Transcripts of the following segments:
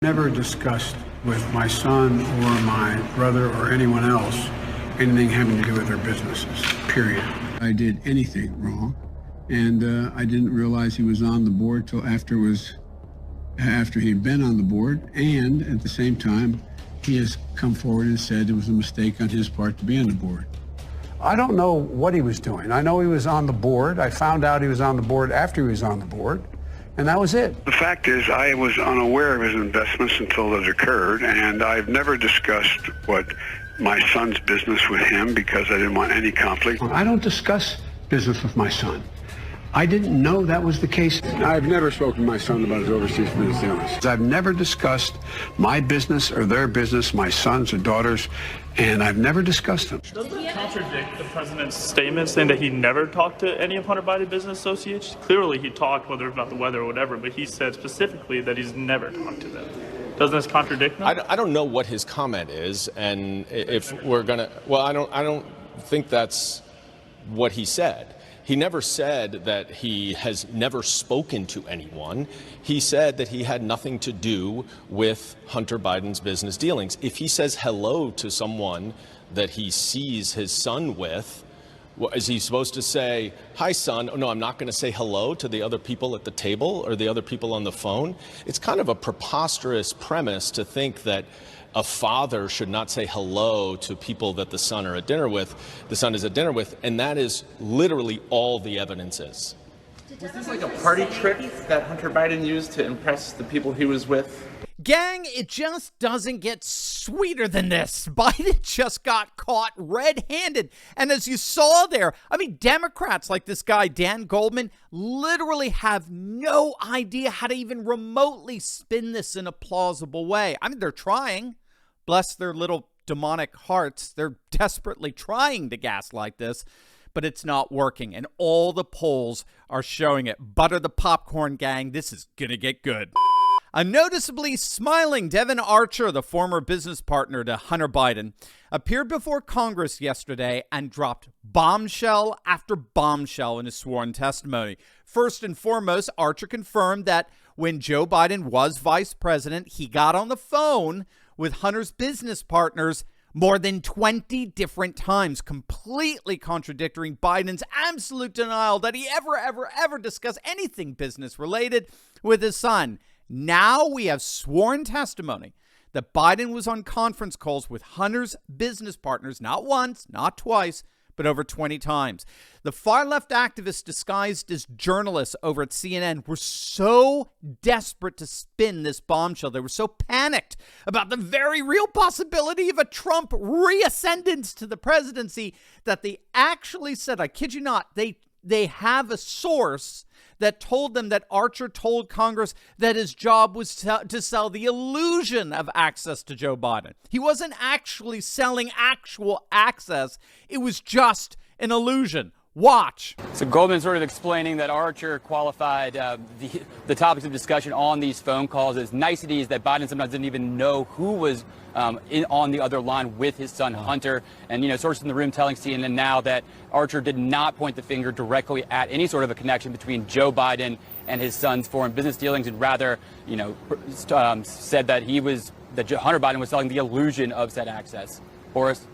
Never discussed with my son or my brother or anyone else anything having to do with their businesses, period. I did anything wrong, and I didn't realize he was on the board till after he'd been on the board, and at the same time, he has come forward and said it was a mistake on his part to be on the board. I don't know what he was doing. I know he was on the board. I found out he was on the board after he was on the board, and that was it. The fact is, I was unaware of his investments until it occurred, and I've never discussed what my son's business with him because I didn't want any conflict. I don't discuss business with my son. I didn't know that was the case. I've never spoken to my son about his overseas business dealings. I've never discussed my business or their business, my sons or daughters, and I've never discussed them. Doesn't that contradict the president's statement saying that he never talked to any of Hunter Biden business associates? Clearly he talked, whether about the weather or whatever, but he said specifically that he's never talked to them. Doesn't this contradict them? I don't know what his comment is, and if we're gonna, well, I don't think that's what he said. He never said that he has never spoken to anyone. He said that he had nothing to do with Hunter Biden's business dealings. If he says hello to someone that he sees his son with, is he supposed to say, "Hi, son"? Oh, no, I'm not going to say hello to the other people at the table or the other people on the phone. It's kind of a preposterous premise to think that a father should not say hello to people that the son is at dinner with, and that is literally all the evidence is. Was this like a party trick that Hunter Biden used to impress the people he was with? Gang, it just doesn't get sweeter than this. Biden just got caught red-handed. And as you saw there, I mean, Democrats like this guy, Dan Goldman, literally have no idea how to even remotely spin this in a plausible way. I mean, they're trying. Bless their little demonic hearts. They're desperately trying to gaslight this, but it's not working. And all the polls are showing it. Butter the popcorn, gang. This is going to get good. A noticeably smiling Devon Archer, the former business partner to Hunter Biden, appeared before Congress yesterday and dropped bombshell after bombshell in his sworn testimony. First and foremost, Archer confirmed that when Joe Biden was vice president, he got on the phone with Hunter's business partners more than 20 different times, completely contradicting Biden's absolute denial that he ever discussed anything business related with his son. Now we have sworn testimony that Biden was on conference calls with Hunter's business partners, not once, not twice, but over 20 times. The far-left activists disguised as journalists over at CNN were so desperate to spin this bombshell. They were so panicked about the very real possibility of a Trump reascendance to the presidency that they actually said, I kid you not, they have a source that told them that Archer told Congress that his job was to sell the illusion of access to Joe Biden. He wasn't actually selling actual access. It was just an illusion. Watch. So Goldman sort of explaining that Archer qualified the topics of discussion on these phone calls as niceties that Biden sometimes didn't even know who was on the other line with his son Hunter. And, sources in the room telling CNN now that Archer did not point the finger directly at any sort of a connection between Joe Biden and his son's foreign business dealings, and rather, said that Hunter Biden was selling the illusion of said access. Boris?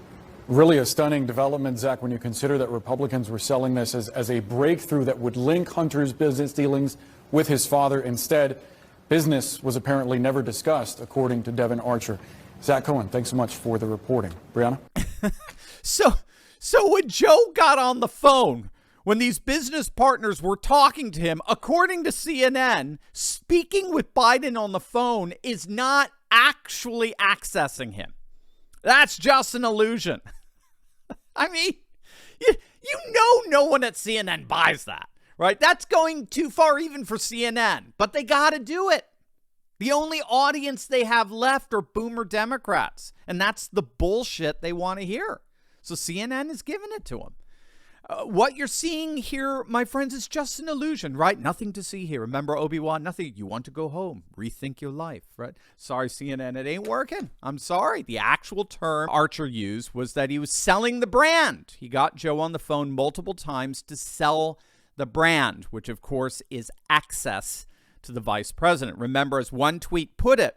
Really a stunning development, Zach, when you consider that Republicans were selling this as a breakthrough that would link Hunter's business dealings with his father. Instead, business was apparently never discussed, according to Devon Archer. Zach Cohen, thanks so much for the reporting. Brianna? So when Joe got on the phone, when these business partners were talking to him, according to CNN, speaking with Biden on the phone is not actually accessing him. That's just an illusion. I mean, no one at CNN buys that, right? That's going too far even for CNN, but they got to do it. The only audience they have left are boomer Democrats, and that's the bullshit they want to hear. So CNN is giving it to them. What you're seeing here, my friends, is just an illusion, right? Nothing to see here. Remember Obi-Wan? Nothing. You want to go home. Rethink your life, right? Sorry, CNN, it ain't working. I'm sorry. The actual term Archer used was that he was selling the brand. He got Joe on the phone multiple times to sell the brand, which, of course, is access to the vice president. Remember, as one tweet put it,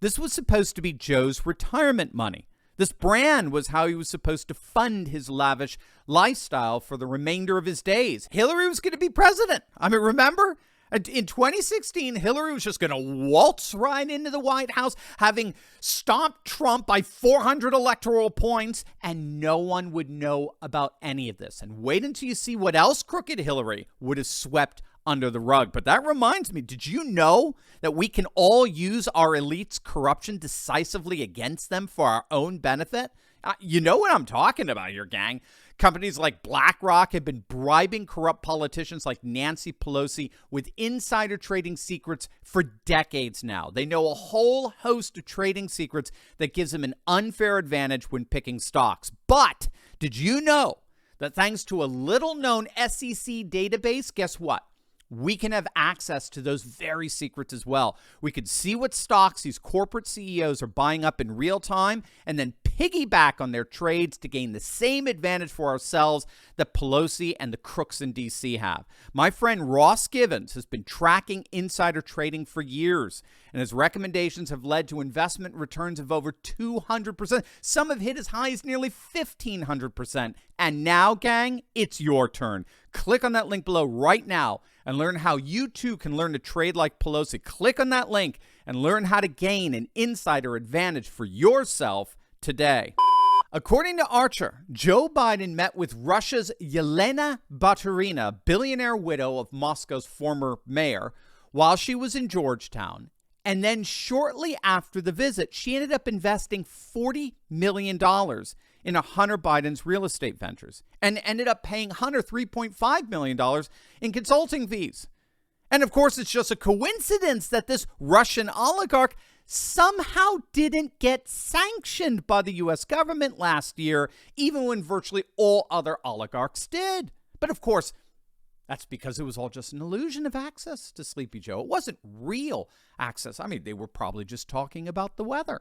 This was supposed to be Joe's retirement money. This brand was how he was supposed to fund his lavish lifestyle for the remainder of his days. Hillary was going to be president. I mean, remember? In 2016, Hillary was just going to waltz right into the White House, having stopped Trump by 400 electoral points, and no one would know about any of this. And wait until you see what else crooked Hillary would have swept under the rug. But that reminds me, did you know that we can all use our elites' corruption decisively against them for our own benefit? You know what I'm talking about here, gang. Companies like BlackRock have been bribing corrupt politicians like Nancy Pelosi with insider trading secrets for decades now. They know a whole host of trading secrets that gives them an unfair advantage when picking stocks. But did you know that thanks to a little-known SEC database, guess what? We can have access to those very secrets as well. We could see what stocks these corporate CEOs are buying up in real time and then piggyback on their trades to gain the same advantage for ourselves that Pelosi and the crooks in D.C. have. My friend Ross Givens has been tracking insider trading for years, and his recommendations have led to investment returns of over 200%. Some have hit as high as nearly 1,500%. And now, gang, it's your turn. Click on that link below right now and learn how you too can learn to trade like Pelosi. Click on that link and learn how to gain an insider advantage for yourself today. According to Archer, Joe Biden met with Russia's Yelena Baturina, billionaire widow of Moscow's former mayor, while she was in Georgetown. And then shortly after the visit, she ended up investing $40 million in Hunter Biden's real estate ventures and ended up paying Hunter $3.5 million in consulting fees. And of course, it's just a coincidence that this Russian oligarch somehow didn't get sanctioned by the U.S. government last year, even when virtually all other oligarchs did. But of course, that's because it was all just an illusion of access to Sleepy Joe. It wasn't real access. I mean, they were probably just talking about the weather.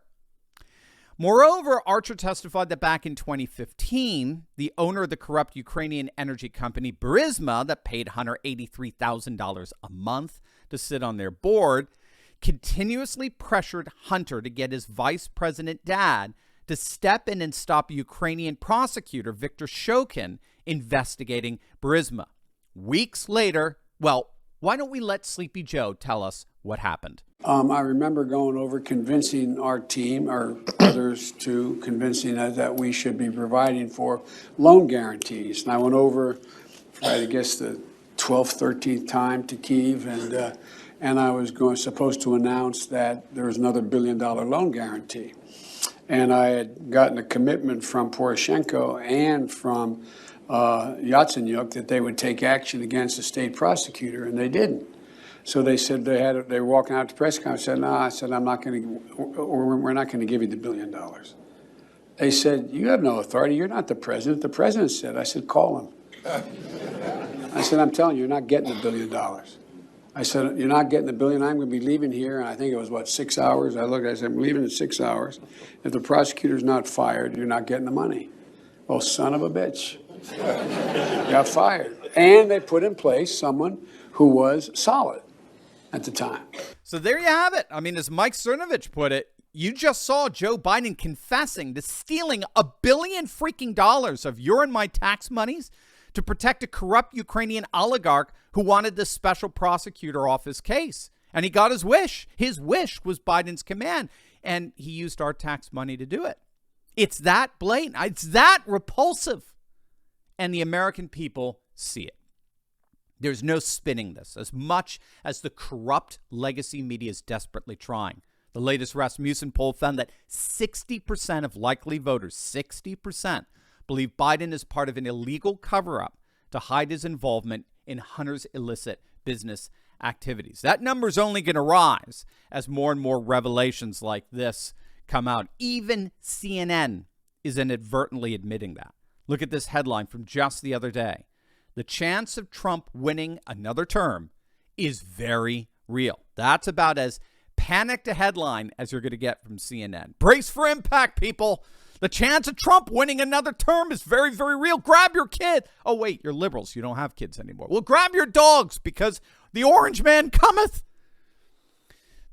Moreover, Archer testified that back in 2015, the owner of the corrupt Ukrainian energy company Burisma that paid Hunter $83,000 a month to sit on their board continuously pressured Hunter to get his vice president dad to step in and stop Ukrainian prosecutor Viktor Shokin investigating Burisma. Weeks later, well, why don't we let Sleepy Joe tell us what happened? I remember going over convincing our team, or others, to convincing us that we should be providing for loan guarantees. And I went over, I guess, the 12th, 13th time to Kyiv, and I was supposed to announce that there was another $1 billion loan guarantee. And I had gotten a commitment from Poroshenko and from Yatsenyuk that they would take action against the state prosecutor, and they didn't. So they said they were walking out to press conference. I said, no, I said, we're not going to give you the $1 billion. They said, you have no authority. You're not the president. The president said. I said, call him. I said, I'm telling you, you're not getting the $1 billion. I said, you're not getting the $1 billion. I'm going to be leaving here. And I think it was, 6 hours? I said, I'm leaving in 6 hours. If the prosecutor's not fired, you're not getting the money. Well, son of a bitch. Got fired. And they put in place someone who was solid at the time. So there you have it. I mean, as Mike Cernovich put it, you just saw Joe Biden confessing to stealing $1 billion freaking dollars of your and my tax monies to protect a corrupt Ukrainian oligarch who wanted the special prosecutor off his case. And he got his wish. His wish was Biden's command, and he used our tax money to do it. It's that blatant. It's that repulsive. And the American people see it. There's no spinning this, as much as the corrupt legacy media is desperately trying. The latest Rasmussen poll found that 60% of likely voters, 60%, believe Biden is part of an illegal cover-up to hide his involvement in Hunter's illicit business activities. That number is only going to rise as more and more revelations like this come out. Even CNN is inadvertently admitting that. Look at this headline from just the other day. The chance of Trump winning another term is very real. That's about as panicked a headline as you're going to get from CNN. Brace for impact, people. The chance of Trump winning another term is very, very real. Grab your kid. Oh, wait, you're liberals. You don't have kids anymore. Well, grab your dogs because the orange man cometh.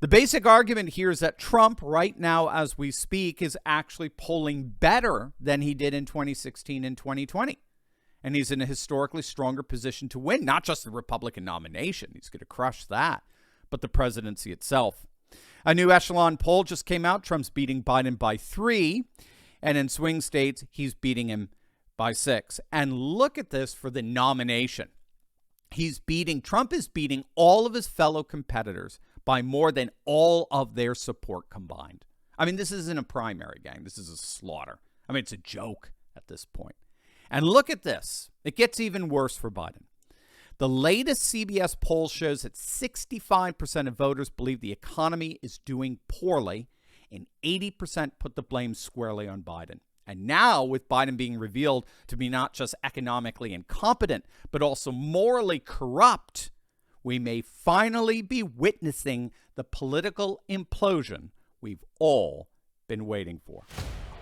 The basic argument here is that Trump, right now as we speak, is actually polling better than he did in 2016 and 2020. And he's in a historically stronger position to win, not just the Republican nomination. He's going to crush that, but the presidency itself. A new echelon poll just came out. Trump's beating Biden by 3. And in swing states, he's beating him by 6. And look at this for the nomination. Trump is beating all of his fellow competitors by more than all of their support combined. I mean, this isn't a primary, gang. This is a slaughter. I mean, it's a joke at this point. And look at this. It gets even worse for Biden. The latest CBS poll shows that 65% of voters believe the economy is doing poorly, and 80% put the blame squarely on Biden. And now, with Biden being revealed to be not just economically incompetent, but also morally corrupt, we may finally be witnessing the political implosion we've all been waiting for.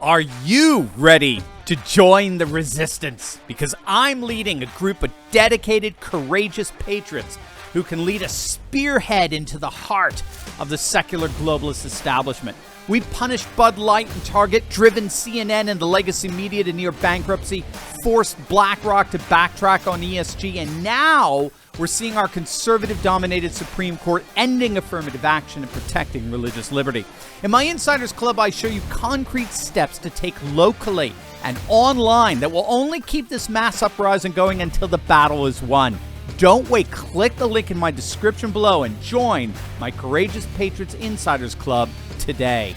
Are you ready to join the resistance? Because I'm leading a group of dedicated, courageous patriots who can lead a spearhead into the heart of the secular globalist establishment. We punished Bud Light and Target, driven CNN and the legacy media to near bankruptcy, forced BlackRock to backtrack on ESG, and now we're seeing our conservative-dominated Supreme Court ending affirmative action and protecting religious liberty. In my Insiders Club, I show you concrete steps to take locally and online that will only keep this mass uprising going until the battle is won. Don't wait. Click the link in my description below and join my Courageous Patriots Insiders Club today.